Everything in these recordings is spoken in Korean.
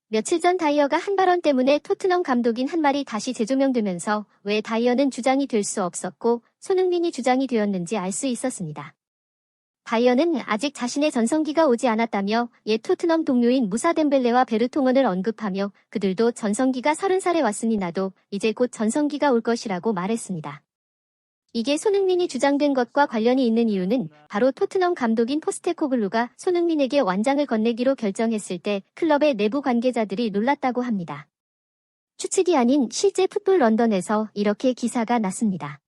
며칠 전 다이어가 한 발언 때문에 토트넘 감독인 한 말이 다시 재조명되면서 왜 다이어는 주장이 될 수 없었고 손흥민이 주장이 되었는지 알 수 있었습니다. 다이어는 아직 자신의 전성기가 오지 않았다며 옛 토트넘 동료인 무사 덴벨레와 베르통원을 언급하며 그들도 전성기가 30살에 왔으니 나도 이제 곧 전성기가 올 것이라고 말했습니다. 이게 손흥민이 주장된 것과 관련이 있는 이유는 바로 토트넘 감독인 포스테코글루가 손흥민에게 완장을 건네기로 결정했을 때 클럽의 내부 관계자들이 놀랐다고 합니다. 추측이 아닌 실제 풋볼 런던에서 이렇게 기사가 났습니다.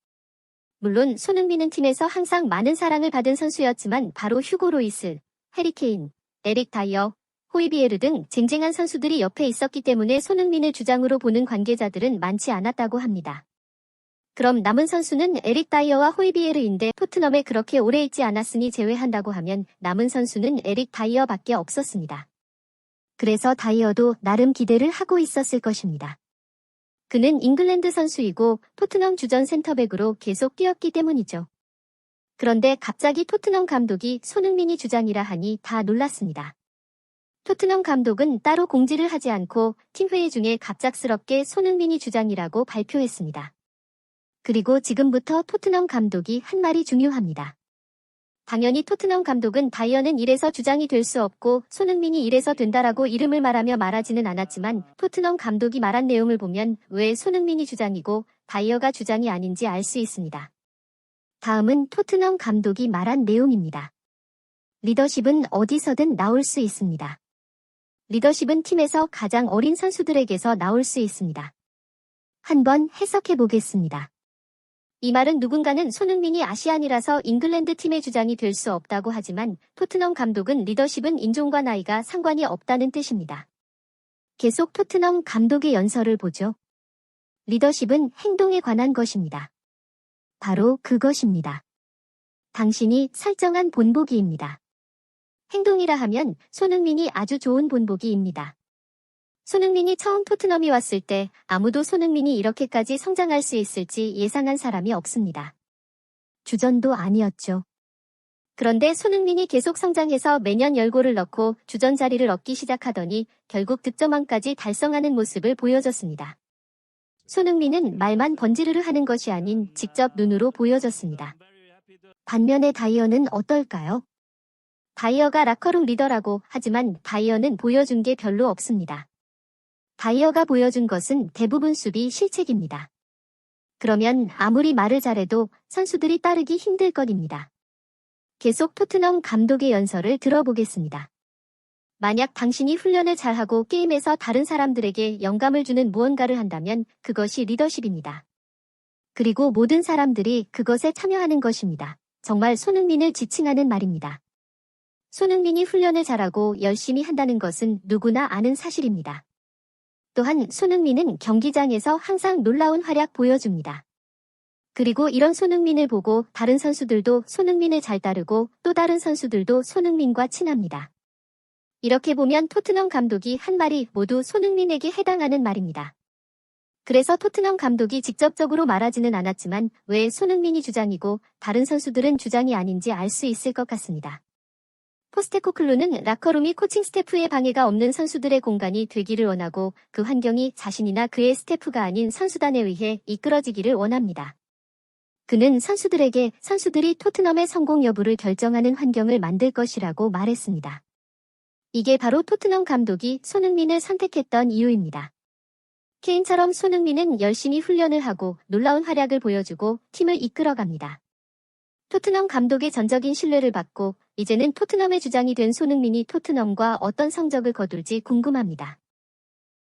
물론 손흥민은 팀에서 항상 많은 사랑을 받은 선수였지만 바로 휴고 로이스, 해리 케인, 에릭 다이어, 호이비에르 등 쟁쟁한 선수들이 옆에 있었기 때문에 손흥민을 주장으로 보는 관계자들은 많지 않았다고 합니다. 그럼 남은 선수는 에릭 다이어와 호이비에르인데 토트넘에 그렇게 오래 있지 않았으니 제외한다고 하면 남은 선수는 에릭 다이어밖에 없었습니다. 그래서 다이어도 나름 기대를 하고 있었을 것입니다. 그는 잉글랜드 선수이고 토트넘 주전 센터백으로 계속 뛰었기 때문이죠. 그런데 갑자기 토트넘 감독이 손흥민이 주장이라 하니 다 놀랐습니다. 토트넘 감독은 따로 공지를 하지 않고 팀회의 중에 갑작스럽게 손흥민이 주장이라고 발표했습니다. 그리고 지금부터 토트넘 감독이 한 말이 중요합니다. 당연히 토트넘 감독은 다이어는 이래서 주장이 될 수 없고 손흥민이 이래서 된다라고 이름을 말하며 말하지는 않았지만 토트넘 감독이 말한 내용을 보면 왜 손흥민이 주장이고 다이어가 주장이 아닌지 알 수 있습니다. 다음은 토트넘 감독이 말한 내용입니다. 리더십은 어디서든 나올 수 있습니다. 리더십은 팀에서 가장 어린 선수들에게서 나올 수 있습니다. 한번 해석해 보겠습니다. 이 말은 누군가는 손흥민이 아시안이라서 잉글랜드 팀의 주장이 될 수 없다고 하지만 토트넘 감독은 리더십은 인종과 나이가 상관이 없다는 뜻입니다. 계속 토트넘 감독의 연설을 보죠. 리더십은 행동에 관한 것입니다. 바로 그것입니다. 당신이 설정한 본보기입니다. 행동이라 하면 손흥민이 아주 좋은 본보기입니다. 손흥민이 처음 토트넘이 왔을 때 아무도 손흥민이 이렇게까지 성장할 수 있을지 예상한 사람이 없습니다. 주전도 아니었죠. 그런데 손흥민이 계속 성장해서 매년 10골을 넣고 주전 자리를 얻기 시작하더니 결국 득점왕까지 달성하는 모습을 보여줬습니다. 손흥민은 말만 번지르르 하는 것이 아닌 직접 눈으로 보여줬습니다. 반면에 다이어는 어떨까요? 다이어가 라커룸 리더라고 하지만 다이어는 보여준 게 별로 없습니다. 다이어가 보여준 것은 대부분 수비 실책입니다. 그러면 아무리 말을 잘해도 선수들이 따르기 힘들 것입니다. 계속 토트넘 감독의 연설을 들어보겠습니다. 만약 당신이 훈련을 잘하고 게임에서 다른 사람들에게 영감을 주는 무언가를 한다면 그것이 리더십입니다. 그리고 모든 사람들이 그것에 참여하는 것입니다. 정말 손흥민을 지칭하는 말입니다. 손흥민이 훈련을 잘하고 열심히 한다는 것은 누구나 아는 사실입니다. 또한 손흥민은 경기장에서 항상 놀라운 활약 보여줍니다. 그리고 이런 손흥민을 보고 다른 선수들도 손흥민을 잘 따르고 또 다른 선수들도 손흥민과 친합니다. 이렇게 보면 토트넘 감독이 한 말이 모두 손흥민에게 해당하는 말입니다. 그래서 토트넘 감독이 직접적으로 말하지는 않았지만 왜 손흥민이 주장이고 다른 선수들은 주장이 아닌지 알 수 있을 것 같습니다. 포스테코글루는 라커룸이 코칭 스태프의 방해가 없는 선수들의 공간이 되기를 원하고 그 환경이 자신이나 그의 스태프가 아닌 선수단에 의해 이끌어지기를 원합니다. 그는 선수들에게 선수들이 토트넘의 성공 여부를 결정하는 환경을 만들 것이라고 말했습니다. 이게 바로 토트넘 감독이 손흥민을 선택했던 이유입니다. 케인처럼 손흥민은 열심히 훈련을 하고 놀라운 활약을 보여주고 팀을 이끌어갑니다. 토트넘 감독의 전적인 신뢰를 받고 이제는 토트넘의 주장이 된 손흥민이 토트넘과 어떤 성적을 거둘지 궁금합니다.